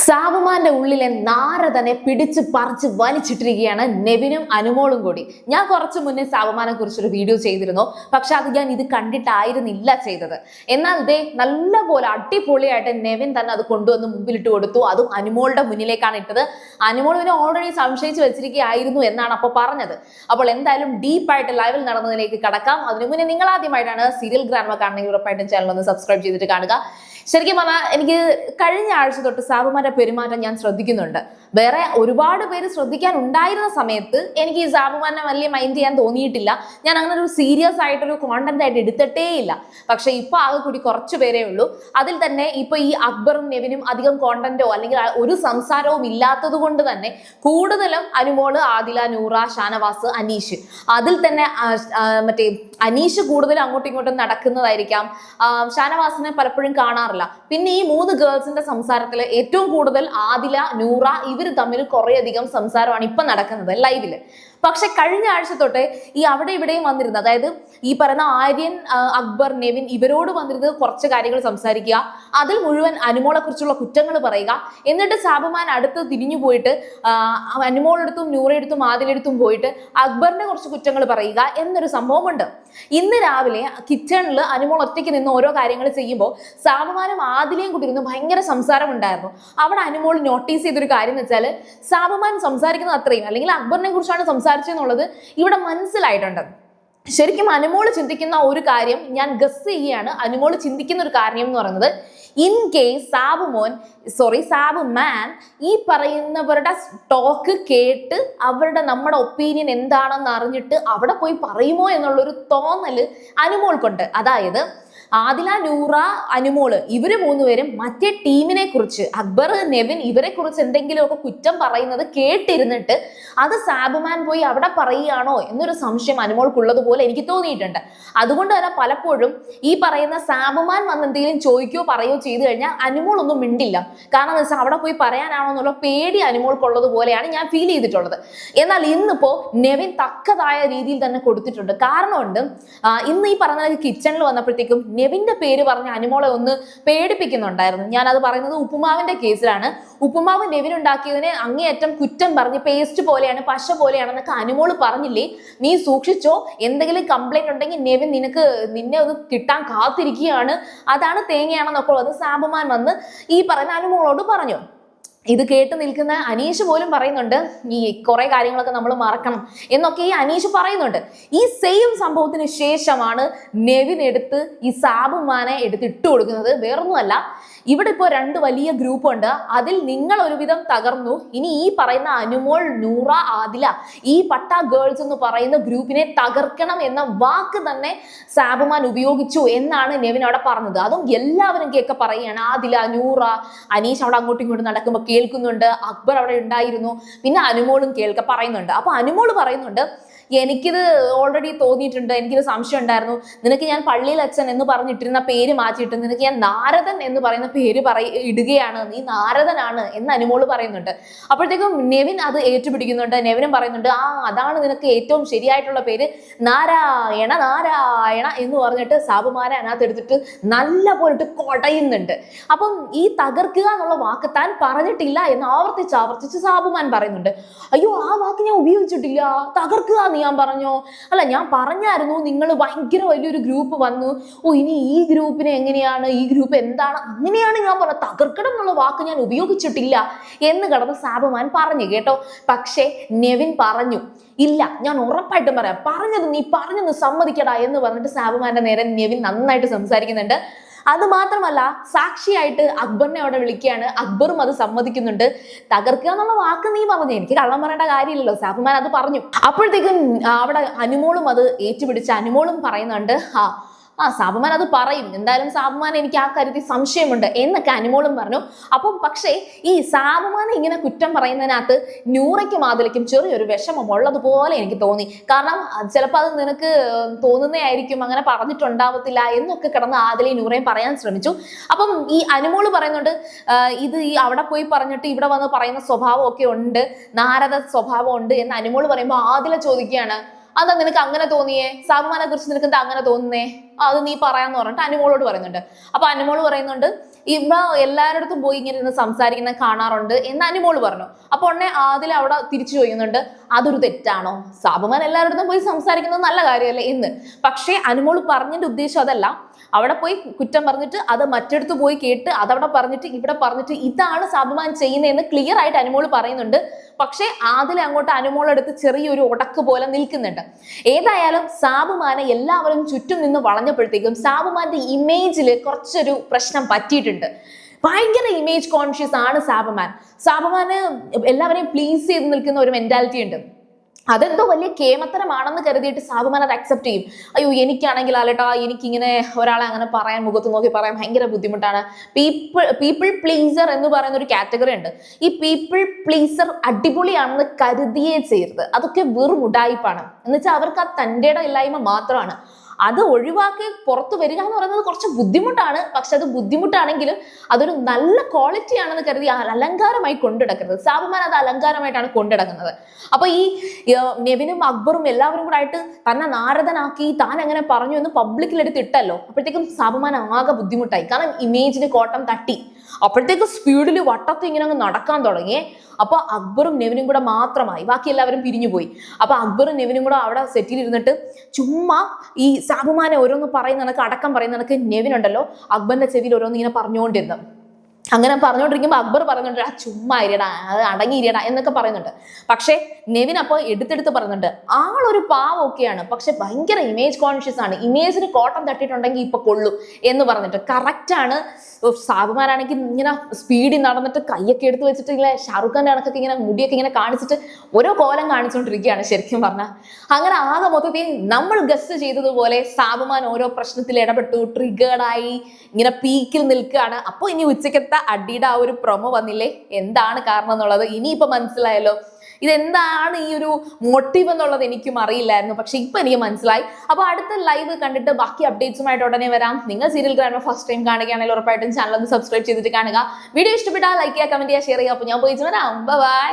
സാബുമാന്റെ ഉള്ളിലെ നാരദനെ പിടിച്ച് പറിച്ച് വലിച്ചിട്ടിരിക്കുകയാണ് നെവിനും അനുമോളും കൂടി. ഞാൻ കുറച്ചു മുന്നേ സാബുമാനെ കുറിച്ചൊരു വീഡിയോ ചെയ്തിരുന്നു. പക്ഷെ അത് ഞാൻ ഇത് കണ്ടിട്ടായിരുന്നില്ല ചെയ്തത്. എന്നാൽ ദേ നല്ലപോലെ അടിപൊളിയായിട്ട് നെവിൻ തന്നെ അത് കൊണ്ടുവന്ന് മുമ്പിലിട്ട് കൊടുത്തു. അതും അനുമോളുടെ മുന്നിലേക്കാണ് ഇട്ടത്. അനുമോൾ ഇവനെ ഓൾറെഡി സംശയിച്ച് വെച്ചിരിക്കുകയായിരുന്നു എന്നാണ് അപ്പോൾ പറഞ്ഞത്. അപ്പോൾ എന്തായാലും ഡീപ്പായിട്ട് ലൈവിൽ നടന്നതിലേക്ക് കടക്കാം. അതിനു മുന്നേ നിങ്ങൾ ആദ്യമായിട്ടാണ് സീരിയൽ ഗ്രാൻഡ്മ കാണണമെങ്കിൽ ഉറപ്പായിട്ടും ചാനൽ ഒന്ന് സബ്സ്ക്രൈബ് ചെയ്തിട്ട് കാണുക. ശരിക്കും പറഞ്ഞാൽ എനിക്ക് കഴിഞ്ഞ ആഴ്ച തൊട്ട് സാബുമാന്റെ പെരുമാറ്റം ഞാൻ ശ്രദ്ധിക്കുന്നുണ്ട്. വേറെ ഒരുപാട് പേര് ശ്രദ്ധിക്കാൻ ഉണ്ടായിരുന്ന സമയത്ത് എനിക്ക് ഈ സാബുമാനെ വലിയ മൈൻഡ് ചെയ്യാൻ തോന്നിയിട്ടില്ല. ഞാൻ അങ്ങനെ ഒരു സീരിയസ് ആയിട്ടൊരു കോണ്ടന്റ് ആയിട്ട് എടുത്തിട്ടേ ഇല്ല. പക്ഷെ ഇപ്പൊ ആകെ കൂടി കുറച്ചു പേരേ ഉള്ളൂ. അതിൽ തന്നെ ഇപ്പൊ ഈ അക്ബറും നെവിനും അധികം കോണ്ടന്റോ അല്ലെങ്കിൽ ഒരു സംസാരവും ഇല്ലാത്തത് കൊണ്ട് തന്നെ കൂടുതലും അനുമോള്, ആദില, നൂറ, ഷാനവാസ്, അനീഷ്. അതിൽ തന്നെ മറ്റേ അനീഷ് കൂടുതലും അങ്ങോട്ടും ഇങ്ങോട്ടും നടക്കുന്നതായിരിക്കാം. ഷാനവാസിനെ പലപ്പോഴും കാണാറില്ല. പിന്നെ ഈ മൂന്ന് ഗേൾസിന്റെ സംസാരത്തിൽ ഏറ്റവും കൂടുതൽ ആദില, നൂറ ഇവർ തമ്മിൽ കുറേയധികം സംസാരമാണ് ഇപ്പൊ നടക്കുന്നത് ലൈവില്. പക്ഷെ കഴിഞ്ഞ ആഴ്ച തൊട്ട് ഈ അവിടെ ഇവിടെയും വന്നിരുന്നത്, അതായത് ഈ പറയുന്ന ആര്യൻ, അക്ബർ, നെവിൻ ഇവരോട് വന്നിരുന്നത് കുറച്ച് കാര്യങ്ങൾ സംസാരിക്കുക, അതിൽ മുഴുവൻ അനുമോളെ കുറിച്ചുള്ള കുറ്റങ്ങൾ പറയുക. എന്നിട്ട് സാബുമാൻ അടുത്ത് തിരിഞ്ഞു പോയിട്ട് അനുമോളെടുത്തും നൂറയെടുത്തും ആദിലെടുത്തും പോയിട്ട് അക്ബറിന്റെ കുറച്ച് കുറ്റങ്ങൾ പറയുക എന്നൊരു സംഭവമുണ്ട്. ഇന്ന് രാവിലെ കിച്ചണിൽ അനുമോൾ ഒറ്റയ്ക്ക് നിന്ന് ഓരോ കാര്യങ്ങൾ ചെയ്യുമ്പോൾ സാബുമാനും ആദിലയും കൂടി ഇരുന്ന് ഭയങ്കര സംസാരം ഉണ്ടായിരുന്നു. അവിടെ അനുമോൾ നോട്ടീസ് ചെയ്തൊരു കാര്യം എന്ന് വെച്ചാൽ സാബുമാൻ സംസാരിക്കുന്നത് അത്രയും അല്ലെങ്കിൽ അക്ബറിനെ കുറിച്ചാണ് സംസാരിച്ചെന്നുള്ളത് ഇവിടെ മനസ്സിലായിട്ടുണ്ട്. ശരിക്കും അനുമോള് ചിന്തിക്കുന്ന ഒരു കാര്യം ഞാൻ ഗസ് ചെയ്യുകയാണ്. അനുമോള് ചിന്തിക്കുന്ന ഒരു കാര്യം എന്ന് പറയുന്നത്, ഇൻ കേസ് സാബുമാൻ ഈ പറയുന്നവരുടെ ടോക്ക് കേട്ട് നമ്മുടെ ഒപ്പീനിയൻ എന്താണെന്ന് അറിഞ്ഞിട്ട് അവിടെ പോയി പറയുമോ എന്നുള്ളൊരു തോന്നല് അനുമോൾക്കുണ്ട്. അതായത് ആദില, നൂറ, അനുമോള് ഇവര് മൂന്നുപേരും മറ്റേ ടീമിനെ കുറിച്ച്, അക്ബർ, നെവിൻ ഇവരെ കുറിച്ച് എന്തെങ്കിലുമൊക്കെ കുറ്റം പറയുന്നത് കേട്ടിരുന്നിട്ട് അത് സാബുമാൻ പോയി അവിടെ പറയുകയാണോ എന്നൊരു സംശയം അനുമോൾക്കുള്ളതുപോലെ എനിക്ക് തോന്നിയിട്ടുണ്ട്. അതുകൊണ്ട് തന്നെ പലപ്പോഴും ഈ പറയുന്ന സാബുമാൻ വന്ന് എന്തെങ്കിലും ചോദിക്കുകയോ പറയുകയോ ചെയ്തു കഴിഞ്ഞാൽ അനുമോൾ ഒന്നും മിണ്ടില്ല. കാരണം എന്ന് വെച്ചാൽ അവിടെ പോയി പറയാനാണോ എന്നുള്ള പേടി അനുമോൾക്കുള്ളത് പോലെയാണ് ഞാൻ ഫീൽ ചെയ്തിട്ടുള്ളത്. എന്നാൽ ഇന്നിപ്പോ നെവിൻ തക്കതായ രീതിയിൽ തന്നെ കൊടുത്തിട്ടുണ്ട്. കാരണമുണ്ട്, ഇന്ന് ഈ പറഞ്ഞ കിച്ചണിൽ വന്നപ്പോഴത്തേക്കും നെവിന്റെ പേര് പറഞ്ഞ് അനുമോളെ ഒന്ന് പേടിപ്പിക്കുന്നുണ്ടായിരുന്നു. ഞാൻ അത് പറയുന്നത് ഉപ്പുമാവിന്റെ കേസിലാണ്. ഉപ്പുമാവ് നെവിൻ ഉണ്ടാക്കിയതിനെ അങ്ങേയറ്റം കുറ്റം പറഞ്ഞ് പേസ്റ്റ് പോലെയാണ്, പശ പോലെയാണെന്നൊക്കെ അനുമോള് പറഞ്ഞില്ലേ, നീ സൂക്ഷിച്ചോ, എന്തെങ്കിലും കംപ്ലൈന്റ് ഉണ്ടെങ്കിൽ നെവിൻ നിന്നെ ഒന്ന് കിട്ടാൻ കാത്തിരിക്കുകയാണ്, അതാണ് തേങ്ങയാണെന്നൊക്കെ അത് സാബുമാൻ വന്ന് ഈ പറയുന്ന അനുമോളോട് പറഞ്ഞു. ഇത് കേട്ട് നിൽക്കുന്ന അനീഷ് പോലും പറയുന്നുണ്ട്, ഈ കുറെ കാര്യങ്ങളൊക്കെ നമ്മൾ മറക്കണം എന്നൊക്കെ ഈ അനീഷ് പറയുന്നുണ്ട്. ഈ സെയിം സംഭവത്തിന് ശേഷമാണ് നെവിൻ എടുത്ത് ഈ സാബുമാനെ എടുത്ത് ഇട്ട് കൊടുക്കുന്നത്. വേറൊന്നുമല്ല, ഇവിടെ ഇപ്പോൾ രണ്ട് വലിയ ഗ്രൂപ്പ് ഉണ്ട്. അതിൽ നിങ്ങൾ ഒരുവിധം തകർന്നു. ഇനി ഈ പറയുന്ന അനുമോൾ, നൂറ, ആദില ഈ പട്ട ഗേൾസ് എന്ന് പറയുന്ന ഗ്രൂപ്പിനെ തകർക്കണം എന്ന വാക്ക് തന്നെ സാബുമാൻ ഉപയോഗിച്ചു എന്നാണ് നെവിൻ അവിടെ പറഞ്ഞത്. അതും എല്ലാവരും കേൾക്കെ പറയുകയാണ്. ആദില, നൂറ, അനീഷ് അവിടെ അങ്ങോട്ടും ഇങ്ങോട്ടും നടക്കുമ്പോൾ കേൾക്കുന്നുണ്ട്, അക്ബർ അവിടെ ഉണ്ടായിരുന്നു, പിന്നെ അനുമോളും പറയുന്നുണ്ട്. അപ്പൊ അനുമോള് പറയുന്നുണ്ട്, എനിക്കിത് ഓൾറെഡി തോന്നിയിട്ടുണ്ട്, എനിക്കിത് സംശയം ഉണ്ടായിരുന്നു, നിനക്ക് ഞാൻ പള്ളിയിൽ അച്ഛൻ എന്ന് പറഞ്ഞിട്ടിരുന്ന പേര് മാറ്റിയിട്ട് നിനക്ക് ഞാൻ നാരദൻ എന്ന് പറയുന്ന പേര് ഇടുകയാണ്, നീ നാരദനാണ് എന്ന് അനുമോള് പറയുന്നുണ്ട്. അപ്പോഴത്തേക്കും നെവിൻ അത് ഏറ്റുപിടിക്കുന്നുണ്ട്. നെവിനും പറയുന്നുണ്ട്, അതാണ് നിനക്ക് ഏറ്റവും ശരിയായിട്ടുള്ള പേര്, നാരായണ നാരായണ എന്ന് പറഞ്ഞിട്ട് സാബുമാനെ അതിനകത്ത് എടുത്തിട്ട് നല്ല പോയിട്ട് കൊടയുന്നുണ്ട്. അപ്പം ഈ തകർക്കുക എന്നുള്ള വാക്ക് താൻ പറഞ്ഞിട്ടില്ല എന്ന് ആവർത്തിച്ച് സാബുമാൻ പറയുന്നുണ്ട്. അയ്യോ, ആ വാക്ക് ഞാൻ ഉപയോഗിച്ചിട്ടില്ല, തകർക്കുക ഞാൻ പറഞ്ഞോ? അല്ല, ഞാൻ പറഞ്ഞായിരുന്നു നിങ്ങൾ ഭയങ്കര വലിയൊരു ഗ്രൂപ്പ് വന്നു, ഇനി ഈ ഗ്രൂപ്പിനെ എങ്ങനെയാണ്, ഈ ഗ്രൂപ്പ് എന്താണ്, അങ്ങനെയാണ് ഞാൻ പറഞ്ഞത്, തകർക്കണം എന്നുള്ള വാക്ക് ഞാൻ ഉപയോഗിച്ചിട്ടില്ല എന്ന് കിടന്ന് സാബുമാൻ പറഞ്ഞു കേട്ടോ. പക്ഷെ നെവിൻ പറഞ്ഞു, ഇല്ല, ഞാൻ ഉറപ്പായിട്ടും പറയാം, നീ പറഞ്ഞത് സമ്മതിക്കടാ എന്ന് പറഞ്ഞിട്ട് സാബുമാന്റെ നേരെ നെവിൻ നന്നായിട്ട് സംസാരിക്കുന്നുണ്ട്. അത് മാത്രമല്ല, സാക്ഷിയായിട്ട് അക്ബറിനെ അവിടെ വിളിക്കുകയാണ്. അക്ബറും അത് സമ്മതിക്കുന്നുണ്ട്. തകർക്കുക എന്നുള്ള വാക്ക് നീ പറഞ്ഞു, എനിക്ക് കള്ളം പറയേണ്ട കാര്യമില്ലല്ലോ, സാബുമാൻ അത് പറഞ്ഞു. അപ്പോഴത്തേക്കും അവിടെ അനുമോളും അത് ഏറ്റുപിടിച്ച് അനുമോളും പറയുന്നുണ്ട്, സാബുമാൻ അത് പറയും, എന്തായാലും സാബുമാൻ എനിക്ക് ആ കാര്യത്തിൽ സംശയമുണ്ട് എന്നൊക്കെ അനുമോളും പറഞ്ഞു. അപ്പം പക്ഷേ ഈ സാബുമാനെ ഇങ്ങനെ കുറ്റം പറയുന്നതിനകത്ത് നൂറയ്ക്കും ആദിലയ്ക്കും ചെറിയൊരു വിഷമം ഉള്ളതുപോലെ എനിക്ക് തോന്നി. കാരണം ചിലപ്പോൾ അത് നിനക്ക് തോന്നുന്നേ ആയിരിക്കും, അങ്ങനെ പറഞ്ഞിട്ടുണ്ടാവത്തില്ല എന്നൊക്കെ കിടന്ന് ആദിലയും നൂറയും പറയാൻ ശ്രമിച്ചു. അപ്പം ഈ അനുമോള് പറയുന്നുണ്ട്, ഇത് ഈ അവിടെ പോയി പറഞ്ഞിട്ട് ഇവിടെ വന്ന് പറയുന്ന സ്വഭാവം ഒക്കെ ഉണ്ട്, നാരദ സ്വഭാവം ഉണ്ട് എന്ന് അനുമോള് പറയുമ്പോൾ ആദില ചോദിക്കുകയാണ്, അതാ നിനക്ക് അങ്ങനെ തോന്നിയേ, സാബുമാനെ കുറിച്ച് നിനക്ക് എന്താ അങ്ങനെ തോന്നുന്നേ, അത് നീ പറയാന്ന് പറഞ്ഞിട്ട് അനുമോളോട് പറയുന്നുണ്ട്. അപ്പൊ അനുമോള് പറയുന്നുണ്ട്, ഇവ എല്ലാവരുടെ പോയി ഇങ്ങനെ ഇരുന്ന് സംസാരിക്കുന്ന കാണാറുണ്ട് എന്ന് അനുമോള് പറഞ്ഞു. അപ്പൊ ഉടനെ ആദില അവിടെ തിരിച്ചു ചോദിക്കുന്നുണ്ട്, അതൊരു തെറ്റാണോ? സാബുമാൻ എല്ലാവരുടെ പോയി സംസാരിക്കുന്നത് നല്ല കാര്യമല്ലേ എന്ന്. പക്ഷേ അനുമോള് പറഞ്ഞതിന്റെ ഉദ്ദേശം അതല്ല. അവിടെ പോയി കുറ്റം പറഞ്ഞിട്ട് അത് മറ്റെടുത്ത് പോയി കേട്ട് അതവിടെ പറഞ്ഞിട്ട് ഇവിടെ പറഞ്ഞിട്ട് ഇതാണ് സാബുമാൻ ചെയ്യുന്നതെന്ന് ക്ലിയർ ആയിട്ട് അനുമോള് പറയുന്നുണ്ട്. പക്ഷേ ആദില അങ്ങോട്ട് അനുമോളെടുത്ത് ചെറിയൊരു ഉടക്ക് പോലെ നിൽക്കുന്നുണ്ട്. ഏതായാലും സാബുമാനെ എല്ലാവരും ചുറ്റും നിന്ന് വളഞ്ഞപ്പോഴത്തേക്കും സാബുമാന്റെ ഇമേജിൽ കുറച്ചൊരു പ്രശ്നം പറ്റിയിട്ടുണ്ട്. ഭയങ്കര ഇമേജ് കോൺഷ്യസ് ആണ് സാബുമാൻ. സാബുമാന് എല്ലാവരെയും പ്ലീസ് ചെയ്ത് നിൽക്കുന്ന ഒരു മെന്റാലിറ്റി ഉണ്ട്. അതെന്തോ വലിയ കേമത്തരമാണെന്ന് കരുതിയിട്ട് സാബുമാൻ അത് അക്സെപ്റ്റ് ചെയ്യും. അയ്യോ എനിക്കാണെങ്കിൽ ആലേട്ടാ എനിക്കിങ്ങനെ ഒരാളെ അങ്ങനെ പറയാൻ മുഖത്ത് നോക്കി പറയാൻ ഭയങ്കര ബുദ്ധിമുട്ടാണ്. പീപ്പിൾ പ്ലീസർ എന്ന് പറയുന്ന ഒരു കാറ്റഗറി ഉണ്ട്. ഈ പീപ്പിൾ പ്ലീസർ അടിപൊളിയാണെന്ന് കരുതിയേ ചെയ്യരുത്. അതൊക്കെ വെറും ഉഡായിപ്പാണ്. എന്ന് വെച്ചാൽ അവർക്ക് ആ തൻ്റെ ഇല്ലായ്മ മാത്രമാണ്. അത് ഒഴിവാക്കി പുറത്തു വരിക എന്ന് പറയുന്നത് കുറച്ച് ബുദ്ധിമുട്ടാണ്. പക്ഷെ അത് ബുദ്ധിമുട്ടാണെങ്കിലും അതൊരു നല്ല ക്വാളിറ്റി ആണെന്ന് കരുതി അലങ്കാരമായി കൊണ്ടുനടക്കരുത്. സാബുമാൻ അത് അലങ്കാരമായിട്ടാണ് കൊണ്ടുനടക്കുന്നത്. അപ്പൊ ഈ നെവിനും അക്ബറും എല്ലാവരും കൂടെ ആയിട്ട് തന്നെ നാരദനാക്കി താൻ എങ്ങനെ പറഞ്ഞു എന്ന് പബ്ലിക്കിലെടുത്ത് ഇട്ടല്ലോ. അപ്പോഴത്തേക്കും സാബുമാൻ ആകെ ബുദ്ധിമുട്ടായി. കാരണം ഇമേജിന് കോട്ടം തട്ടി. അപ്പോഴത്തേക്കും സ്പീഡിൽ വട്ടത്ത് ഇങ്ങനെ അങ്ങ് നടക്കാൻ തുടങ്ങി. അപ്പൊ അക്ബറും നെവിനും കൂടെ മാത്രമായി, ബാക്കി എല്ലാവരും പിരിഞ്ഞുപോയി. അപ്പൊ അക്ബറും നെവിനും കൂടെ അവിടെ സെറ്റിൽ ഇരുന്നിട്ട് ചുമ്മാ ഈ സാബുമാനെ ഓരോന്ന് പറയുന്ന കണക്ക് അടക്കം പറയുന്ന കണക്ക് നെവിനുണ്ടല്ലോ അക്ബറിന്റെ ചെവിയിൽ ഓരോന്ന് ഇങ്ങനെ പറഞ്ഞുകൊണ്ടിരുന്നു. അങ്ങനെ പറഞ്ഞുകൊണ്ടിരിക്കുമ്പോൾ അക്ബർ പറയുന്നുണ്ട്, ആ ചുമ്മാ ഇരിയടാ, അത് അടങ്ങിയിരിയടാ എന്നൊക്കെ പറയുന്നുണ്ട്. പക്ഷെ നെവിൻ അപ്പോൾ എടുത്തെടുത്ത് പറയുന്നുണ്ട്, ആളൊരു പാവമൊക്കെയാണ്, പക്ഷെ ഭയങ്കര ഇമേജ് കോൺഷ്യസ് ആണ്, ഇമേജിന് കോട്ടം തട്ടിയിട്ടുണ്ടെങ്കിൽ ഇപ്പൊ കൊള്ളും എന്ന് പറഞ്ഞിട്ട് കറക്റ്റ് ആണ്. സാബുമാനാണെങ്കിൽ ഇങ്ങനെ സ്പീഡിൽ നടന്നിട്ട് കൈയൊക്കെ എടുത്ത് വെച്ചിട്ട് ഇങ്ങനെ ഷാറുഖ് ഖാന്റെ കണക്കൊക്കെ ഇങ്ങനെ മുടിയൊക്കെ ഇങ്ങനെ കാണിച്ചിട്ട് ഓരോ കോലം കാണിച്ചുകൊണ്ടിരിക്കുകയാണ് ശരിക്കും പറഞ്ഞാൽ. അങ്ങനെ ആകെ മൊത്തത്തിൽ നമ്മൾ ഗസ് ചെയ്തതുപോലെ സാബുമാൻ ഓരോ പ്രശ്നത്തിൽ ഇടപെട്ടു, ട്രിഗേർഡായി ഇങ്ങനെ പീക്കിൽ നിൽക്കുകയാണ്. അപ്പോൾ ഇനി ഉച്ചക്കത്തെ അടിയുടെ ആ ഒരു പ്രൊമോ വന്നില്ലേ, എന്താണ് കാരണം എന്നുള്ളത് ഇനിയിപ്പോ മനസ്സിലായല്ലോ. ഇതെന്താണ് ഈ ഒരു മോട്ടീവ് എന്നുള്ളത് എനിക്കും അറിയില്ലായിരുന്നു, പക്ഷെ ഇപ്പൊ എനിക്ക് മനസ്സിലായി. അപ്പൊ അടുത്ത ലൈവ് കണ്ടിട്ട് ബാക്കി അപ്ഡേറ്റ്സുമായിട്ട് ഉടനെ വരാം. നിങ്ങൾ സീരിയൽ ഗ്രാൻഡ് ഫസ്റ്റ് ടൈം കാണുകയാണെങ്കിൽ ഉറപ്പായിട്ടും ചാനൽ ഒന്ന് സബ്സ്ക്രൈബ് ചെയ്തിട്ട് കാണുക. വീഡിയോ ഇഷ്ടപ്പെട്ടാൽ ലൈക്ക് ചെയ്യുക, കമന്റ് ചെയ്യുക, ഷെയർ ചെയ്യുക. അപ്പൊ ഞാൻ പോയി വരാം. ബൈ.